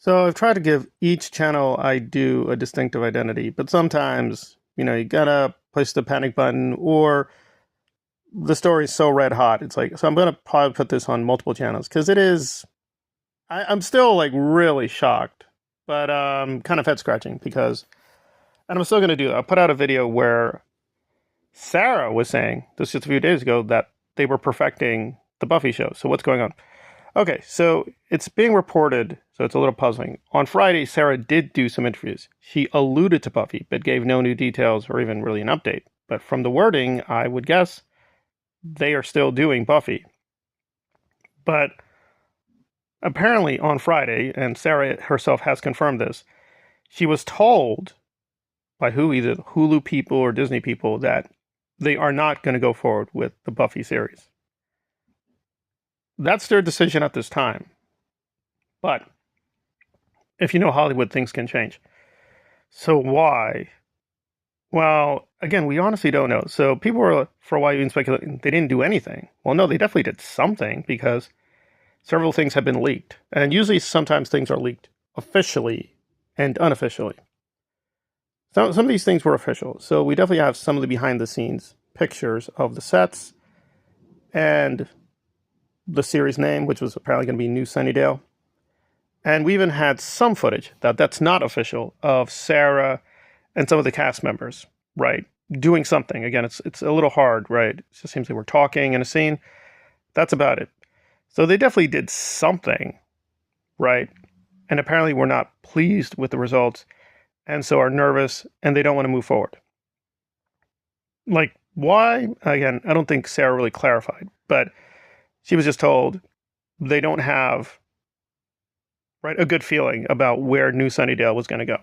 So I've tried to give each channel I do a distinctive identity, but sometimes, you gotta push the panic button or the story's so red hot. It's like, so I'm gonna probably put this on multiple channels because it is, I'm still like really shocked, but kind of head scratching because, and I'm still gonna do that. I put out a video where Sarah was saying, this just a few days ago, that they were perfecting the Buffy show. So what's going on? Okay, so it's being reported, so it's a little puzzling. On Friday, Sarah did do some interviews. She alluded to Buffy, but gave no new details or even really an update. But from the wording, I would guess they are still doing Buffy. But apparently on Friday, and Sarah herself has confirmed this, she was told by either Hulu people or Disney people, that they are not going to go forward with the Buffy series. That's their decision at this time. But if you know Hollywood, things can change. So why? Well, again, we honestly don't know. So people were, for a while, even speculating they didn't do anything. Well, no, they definitely did something because several things have been leaked. And usually sometimes things are leaked officially and unofficially. Some of these things were official. So we definitely have some of the behind the scenes pictures of the sets and the series name, which was apparently going to be New Sunnydale. And we even had some footage that's not official of Sarah and some of the cast members, right, doing something. Again, it's a little hard, right? It just seems like we're talking in a scene. That's about it. So they definitely did something, right? And apparently we're not pleased with the results and so are nervous and they don't want to move forward. Like, why? Again, I don't think Sarah really clarified, but she was just told they don't have, right, a good feeling about where New Sunnydale was going to go.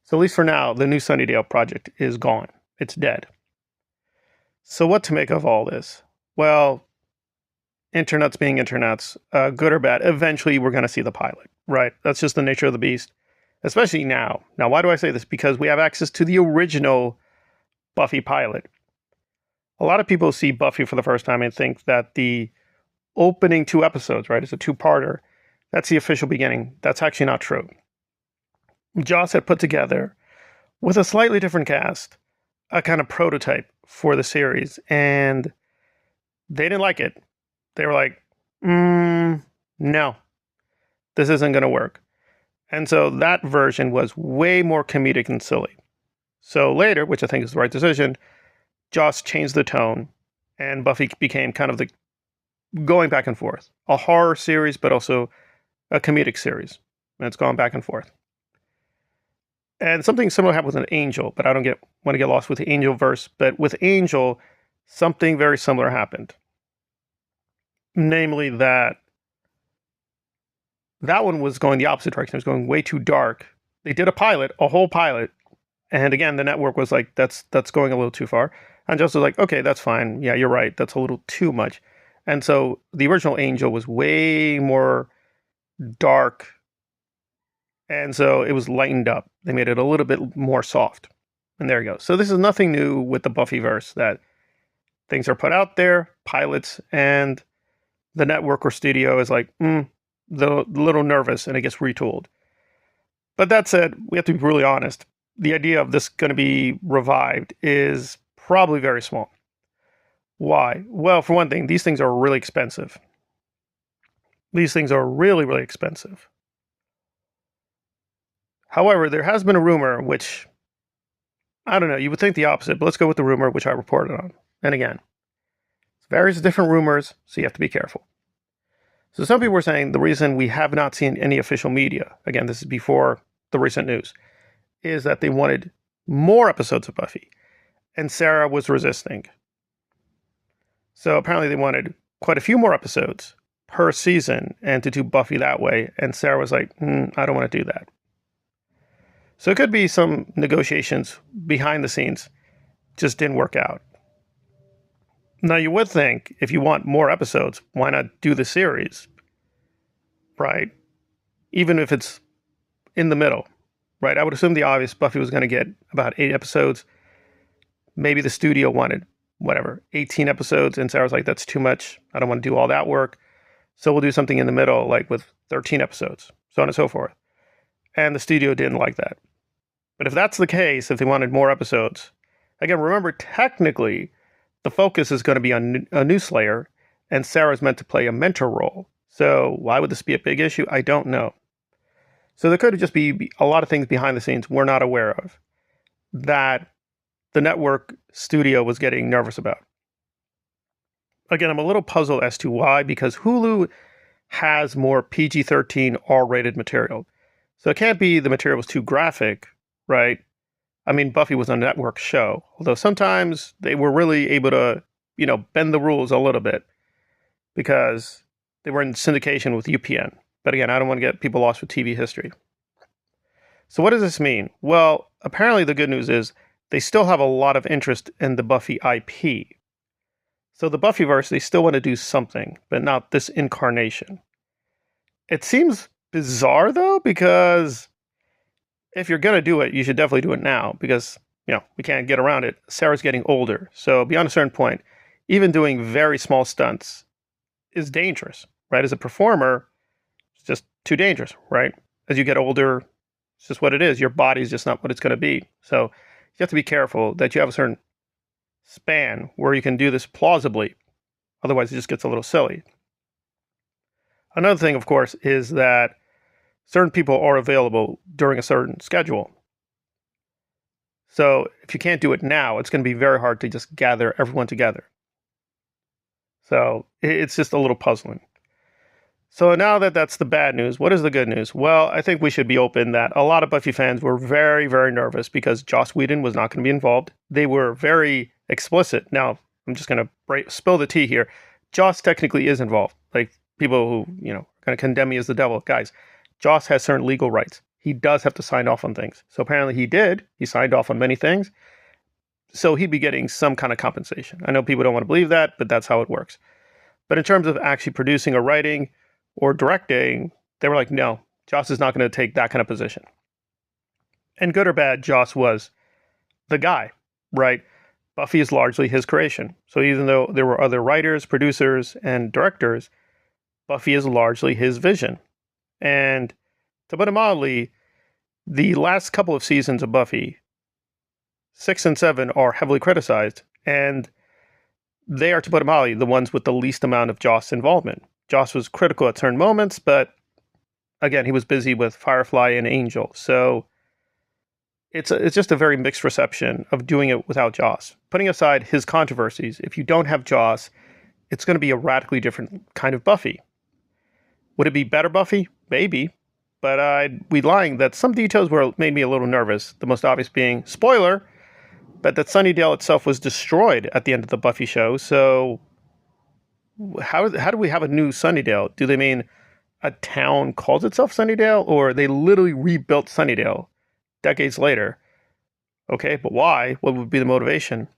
So at least for now, the New Sunnydale project is gone. It's dead. So what to make of all this? Well, internets being internets, good or bad, eventually we're going to see the pilot, right? That's just the nature of the beast, especially now. Now, why do I say this? Because we have access to the original Buffy pilot. A lot of people see Buffy for the first time and think that the opening 2 episodes, right, is a 2-parter. That's the official beginning. That's actually not true. Joss had put together, with a slightly different cast, a kind of prototype for the series, and they didn't like it. They were like, no, this isn't going to work. And so that version was way more comedic and silly. So later, which I think is the right decision, Joss changed the tone, and Buffy became kind of the going back and forth. A horror series, but also a comedic series. And it's gone back and forth. And something similar happened with an Angel, but I don't want to get lost with the Angel verse. But with Angel, something very similar happened. Namely that one was going the opposite direction. It was going way too dark. They did a whole pilot. And again, the network was like, that's going a little too far. And Joss was like, okay, that's fine. Yeah, you're right. That's a little too much. And so the original Angel was way more dark. And so it was lightened up. They made it a little bit more soft. And there you go. So this is nothing new with the Buffyverse, that things are put out there, pilots, and the network or studio is like, the little nervous, and it gets retooled. But that said, we have to be really honest. The idea of this going to be revived is probably very small. Why? Well, for one thing, these things are really expensive. These things are really, really expensive. However, there has been a rumor, which, I don't know, you would think the opposite, but let's go with the rumor which I reported on. And again, it's various different rumors, so you have to be careful. So some people were saying the reason we have not seen any official media, again, this is before the recent news, is that they wanted more episodes of Buffy, and Sarah was resisting. So apparently they wanted quite a few more episodes per season and to do Buffy that way, and Sarah was like, I don't want to do that. So it could be some negotiations behind the scenes just didn't work out. Now you would think if you want more episodes, why not do the series, right? Even if it's in the middle. Right, I would assume the obvious, Buffy was going to get about 8 episodes. Maybe the studio wanted, 18 episodes. And Sarah's like, that's too much. I don't want to do all that work. So we'll do something in the middle, like with 13 episodes. so on and so forth. And the studio didn't like that. But if that's the case, if they wanted more episodes, again, remember, technically, the focus is going to be on a new Slayer, and Sarah's meant to play a mentor role. So why would this be a big issue? I don't know. So there could just be a lot of things behind the scenes we're not aware of that the network studio was getting nervous about. Again, I'm a little puzzled as to why, because Hulu has more PG-13 R-rated material. So it can't be the material was too graphic, right? I mean, Buffy was a network show, although sometimes they were really able to, bend the rules a little bit because they were in syndication with UPN. But again, I don't want to get people lost with TV history. So what does this mean? Well, apparently the good news is they still have a lot of interest in the Buffy IP. So the Buffyverse, they still want to do something, but not this incarnation. It seems bizarre, though, because if you're going to do it, you should definitely do it now because, we can't get around it. Sarah's getting older. So beyond a certain point, even doing very small stunts is dangerous, right? As a performer, it's just too dangerous, right? As you get older, it's just what it is. Your body's just not what it's going to be. So you have to be careful that you have a certain span where you can do this plausibly. Otherwise, it just gets a little silly. Another thing, of course, is that certain people are available during a certain schedule. So if you can't do it now, it's going to be very hard to just gather everyone together. So it's just a little puzzling. So now that that's the bad news, what is the good news? Well, I think we should be open that a lot of Buffy fans were very, very nervous because Joss Whedon was not going to be involved. They were very explicit. Now, I'm just going to spill the tea here. Joss technically is involved. Like people who, are going to condemn me as the devil. Guys, Joss has certain legal rights. He does have to sign off on things. So apparently he did. He signed off on many things. So he'd be getting some kind of compensation. I know people don't want to believe that, but that's how it works. But in terms of actually producing or writing or directing, they were like, no, Joss is not going to take that kind of position. And good or bad, Joss was the guy, right? Buffy is largely his creation. So even though there were other writers, producers, and directors, Buffy is largely his vision. And to put it mildly, the last couple of seasons of Buffy, 6 and 7, are heavily criticized. And they are, to put it mildly, the ones with the least amount of Joss involvement. Joss was critical at certain moments, but again, he was busy with Firefly and Angel. So it's just a very mixed reception of doing it without Joss. Putting aside his controversies, if you don't have Joss, it's going to be a radically different kind of Buffy. Would it be better Buffy? Maybe. But I'd be lying that some details made me a little nervous. The most obvious being, spoiler, but that Sunnydale itself was destroyed at the end of the Buffy show. So how do we have a new Sunnydale? Do they mean a town calls itself Sunnydale, or they literally rebuilt Sunnydale decades later? Okay, but why? What would be the motivation?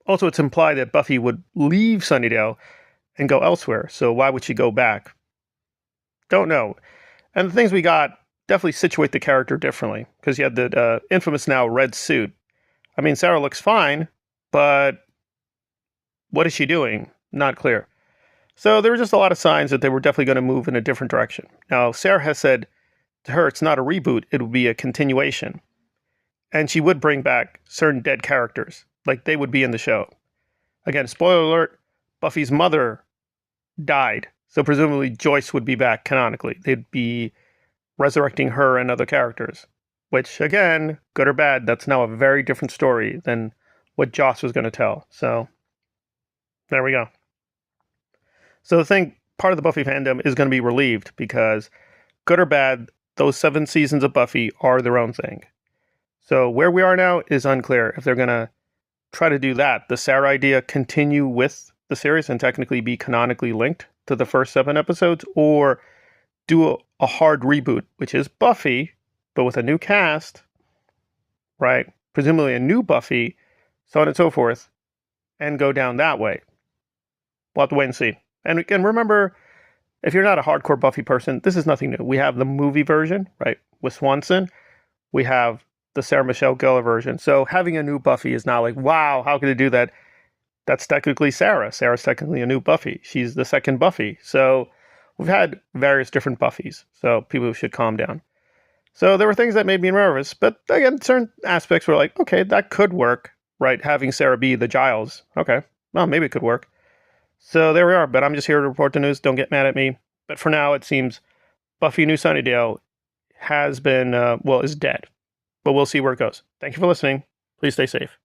Also, it's implied that Buffy would leave Sunnydale and go elsewhere. So why would she go back? Don't know. And the things we got definitely situate the character differently, because you had the infamous now red suit. I mean, Sarah looks fine, but what is she doing? Not clear. So there were just a lot of signs that they were definitely going to move in a different direction. Now, Sarah has said to her, it's not a reboot, it would be a continuation. And she would bring back certain dead characters, like they would be in the show. Again, spoiler alert, Buffy's mother died. So presumably Joyce would be back canonically. They'd be resurrecting her and other characters. Which, again, good or bad, that's now a very different story than what Joss was going to tell. So, there we go. So I think part of the Buffy fandom is going to be relieved because, good or bad, those 7 seasons of Buffy are their own thing. So where we are now is unclear if they're going to try to do that. The Sarah idea continue with the series and technically be canonically linked to the first 7 episodes, or do a hard reboot, which is Buffy, but with a new cast, right? Presumably a new Buffy, so on and so forth, and go down that way. We'll have to wait and see. And remember, if you're not a hardcore Buffy person, this is nothing new. We have the movie version, right, with Swanson. We have the Sarah Michelle Gellar version. So having a new Buffy is not like, wow, how could they do that? That's technically Sarah. Sarah's technically a new Buffy. She's the second Buffy. So we've had various different Buffys, so people should calm down. So there were things that made me nervous, but again, certain aspects were like, okay, that could work, right? Having Sarah be the Giles. Okay, well, maybe it could work. So there we are, but I'm just here to report the news. Don't get mad at me. But for now, it seems Buffy New Sunnydale has been, is dead. But we'll see where it goes. Thank you for listening. Please stay safe.